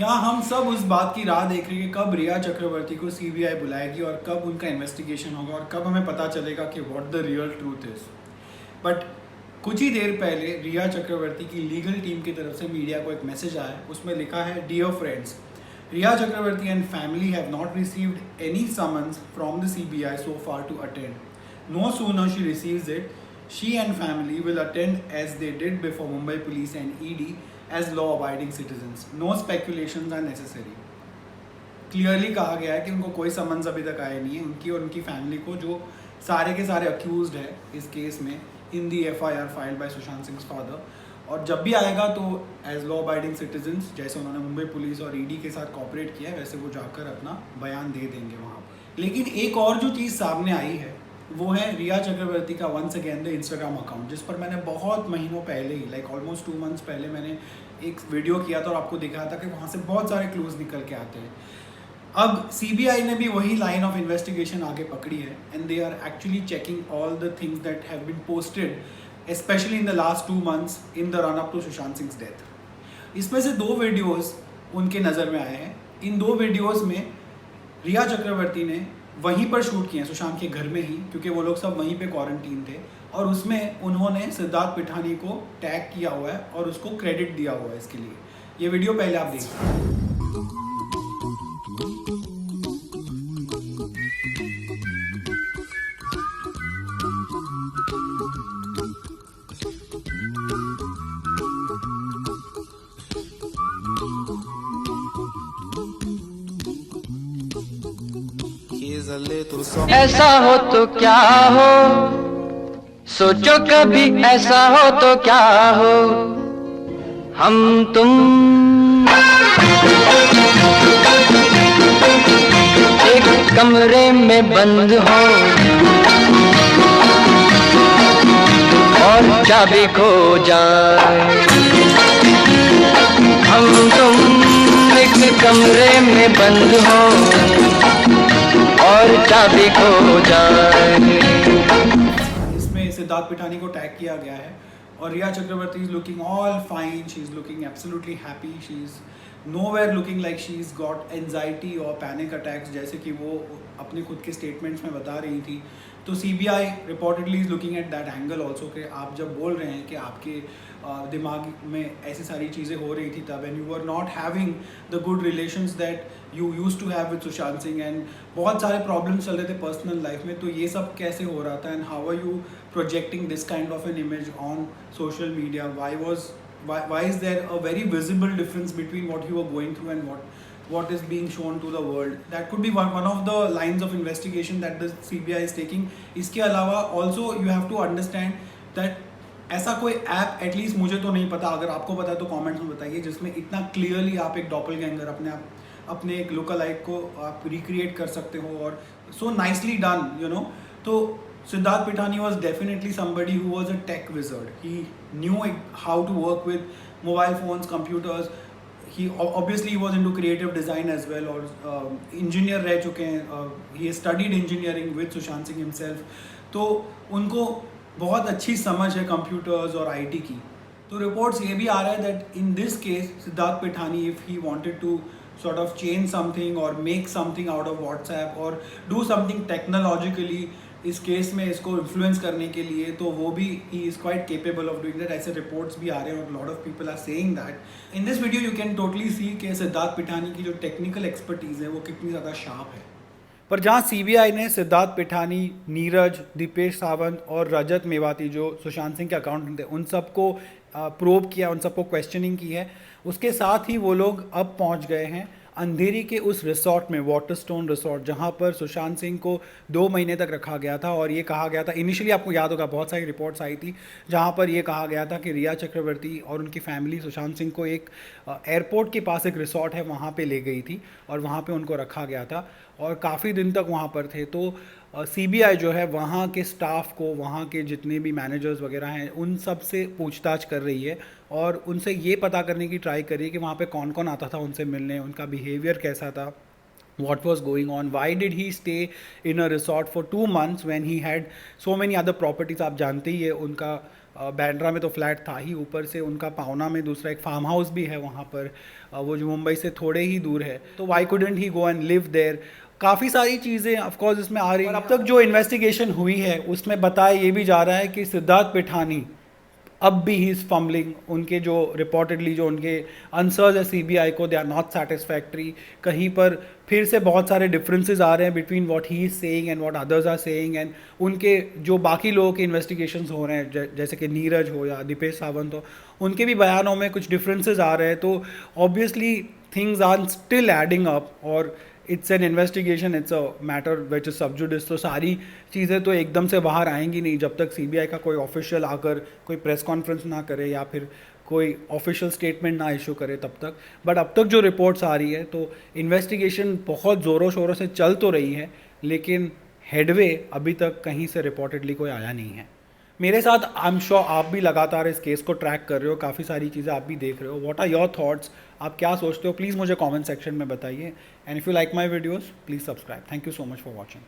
यहाँ हम सब उस बात की राह देख रहे हैं कि कब रिया चक्रवर्ती को सीबीआई बुलाएगी और कब उनका इन्वेस्टिगेशन होगा और कब हमें पता चलेगा कि what the real truth is. But कुछ ही देर पहले रिया चक्रवर्ती की लीगल टीम की तरफ से मीडिया को एक मैसेज आया, उसमें लिखा है, dear friends, Rhea Chakraborty and family have not received any summons from the CBI so far to attend. No sooner she receives it, she and family will attend as they did before Mumbai Police and ED as law-abiding citizens. No speculations are necessary. Clearly कहा गया है कि उनको कोई summons अभी तक आए नहीं है, उनकी और उनकी फैमिली को, जो सारे के सारे अक्यूज्ड है इस केस में इन दी FIR filed by Sushant Singh father, और जब भी आएगा तो एज लॉ अबाइडिंग सिटीजन्स, जैसे उन्होंने मुंबई पुलिस और ED के साथ कॉपरेट किया है, वैसे वो जाकर अपना बयान दे देंगे वहाँ पर. लेकिन एक और जो चीज़ सामने आई है वो है रिया चक्रवर्ती का once again the Instagram account, जिस पर मैंने बहुत महीनों पहले ही, लाइक ऑलमोस्ट 2 मंथ्स पहले, मैंने एक वीडियो किया था और आपको दिखाया था कि वहाँ से बहुत सारे क्लूज निकल के आते हैं. अब सीबीआई ने भी वही लाइन ऑफ इन्वेस्टिगेशन आगे पकड़ी है and they are actually checking all the things that have been posted specially in the last 2 months in the run up to Sushant Singh death. इसमें से 2 वीडियोस उनके नज़र में आए हैं. इन 2 वीडियोस में रिया चक्रवर्ती ने वहीं पर शूट किए हैं, सुशांत के घर में ही, क्योंकि वो लोग सब वहीं पे क्वारंटीन थे, और उसमें उन्होंने सिद्धार्थ पिठानी को टैग किया हुआ है और उसको क्रेडिट दिया हुआ है इसके लिए. ये वीडियो पहले आप देखिए. ऐसा हो तो क्या हो, सोचो कभी ऐसा हो तो क्या हो, हम तुम एक कमरे में बंद हो और चाबी खो जाए. हम तुम एक कमरे में बंद हो और चाबी खो जाए. इसमें सिद्धार्थ पिठानी को टैग किया गया है और Rhea Chakraborty is looking all fine, she is looking absolutely happy, she is nowhere looking like she is got anxiety और पैनिक अटैक्स, जैसे कि वो अपने खुद के स्टेटमेंट्स में बता रही थी. तो CBI reportedly is looking at that angle also, कि आप जब बोल रहे हैं कि आपके दिमाग में ऐसी सारी चीज़ें हो रही थी तब, and you are not having the good relations that you use to have with Sushant Singh, and बहुत सारे प्रॉब्लम्स चल रहे थे पर्सनल लाइफ में, तो ये सब कैसे हो रहा था, and how are you projecting this kind of an image on social media, why is there a very visible difference between what you are going through and what is being shown to the world. That could be one of the lines of investigation that the CBI is taking. इसके अलावा also you have to understand that ऐसा कोई app, at least मुझे तो नहीं पता, अगर आपको पता है तो कमेंट्स में बताइए, जिसमें इतना क्लियरली आप एक डॉपलगैंगर, अपने एक लुकालाइक को आप रिक्रिएट कर सकते हो, और so nicely done, you know. तो Siddharth Pitani was definitely somebody who was a tech wizard. He knew how to work with mobile phones, computers. He obviously was into creative design as well, और engineer रह चुके हैं. He has studied engineering with Sushant Singh himself. तो उनको बहुत अच्छी समझ है कंप्यूटर्स और IT की. तो रिपोर्ट्स ये भी आ रहा है that in this case Siddharth Pithani, if he wanted to sort of change something or make something out of WhatsApp or do something technologically इस केस में इसको इन्फ्लुएंस करने के लिए, तो वो भी he is quite capable of doing that. ऐसे रिपोर्ट्स भी आ रहे हैं और lot of people are saying that. In this video you can totally see कि सिद्धार्थ पिठानी की जो टेक्निकल एक्सपर्टीज़ है वो कितनी ज़्यादा शार्प है. पर जहाँ सीबीआई ने सिद्धार्थ पिठानी, नीरज, दीपेश सावंत और रजत मेवाती, जो सुशांत सिंह के अकाउंटेंट थे, उन सबको प्रोब किया, उन सबको क्वेश्चनिंग की है, उसके साथ ही वो लोग अब पहुँच गए हैं अंधेरी के उस रिसोर्ट में, वाटरस्टोन रिसोर्ट, जहाँ पर सुशांत सिंह को 2 महीने तक रखा गया था. और ये कहा गया था, इनिशियली आपको याद होगा बहुत सारी रिपोर्ट्स आई थी जहाँ पर ये कहा गया था कि रिया चक्रवर्ती और उनकी फैमिली सुशांत सिंह को एक एयरपोर्ट के पास एक रिसोर्ट है वहाँ पे ले गई थी और वहाँ पे उनको रखा गया था और काफ़ी दिन तक वहाँ पर थे. तो सीबीआई जो है वहाँ के स्टाफ को, वहाँ के जितने भी मैनेजर्स वगैरह हैं, उन सब से पूछताछ कर रही है और उनसे ये पता करने की ट्राई कर रही है कि वहाँ पे कौन कौन आता था उनसे मिलने, उनका बिहेवियर कैसा था, what was going on, why did he stay in a resort for 2 months when he had so many other properties. आप जानते ही है उनका बैंड्रा में तो फ्लैट था ही, ऊपर से उनका पावना में दूसरा एक फार्म हाउस भी है वहाँ पर, वो जो मुंबई से थोड़े ही दूर है, तो why couldn't he go and live there. काफ़ी सारी चीज़ें ऑफकोर्स इसमें आ रही हैं। अब तक जो इन्वेस्टिगेशन हुई है उसमें बताया ये भी जा रहा है कि सिद्धार्थ पिठानी अब भी ही इज़ फम्बलिंग, उनके जो रिपोर्टेडली जो उनके आंसर्स है सीबीआई को, दे आर नॉट सेटिस्फैक्ट्री। कहीं पर फिर से बहुत सारे डिफरेंसेस आ रहे हैं between what he is saying and what others are saying, and उनके जो बाकी लोगों के इन्वेस्टिगेशंस हो रहे हैं जैसे कि नीरज हो या दीपेश सावंत हो, उनके भी बयानों में कुछ डिफरेंसेस आ रहे हैं। तो obviously things are still adding up, और it's an investigation, it's a matter which is sub judice. तो सारी चीज़ें तो एकदम से बाहर आएंगी नहीं जब तक सीबीआई का कोई ऑफिशियल आकर कोई प्रेस कॉन्फ्रेंस ना करे या फिर कोई ऑफिशियल स्टेटमेंट ना इशू करे तब तक। बट अब तक जो रिपोर्ट्स आ रही है तो इन्वेस्टिगेशन बहुत ज़ोरों शोरों से चल तो रही है, लेकिन हेडवे अभी तक कहीं से रिपोर्टेडली कोई आया नहीं है। मेरे साथ आई एम श्योर आप भी लगातार इस केस को ट्रैक कर रहे हो, काफ़ी सारी चीज़ें आप भी देख रहे हो। व्हाट आर योर थॉट्स, आप क्या सोचते हो, प्लीज़ मुझे कमेंट सेक्शन में बताइए। And if you like my videos please subscribe. Thank you so much for watching.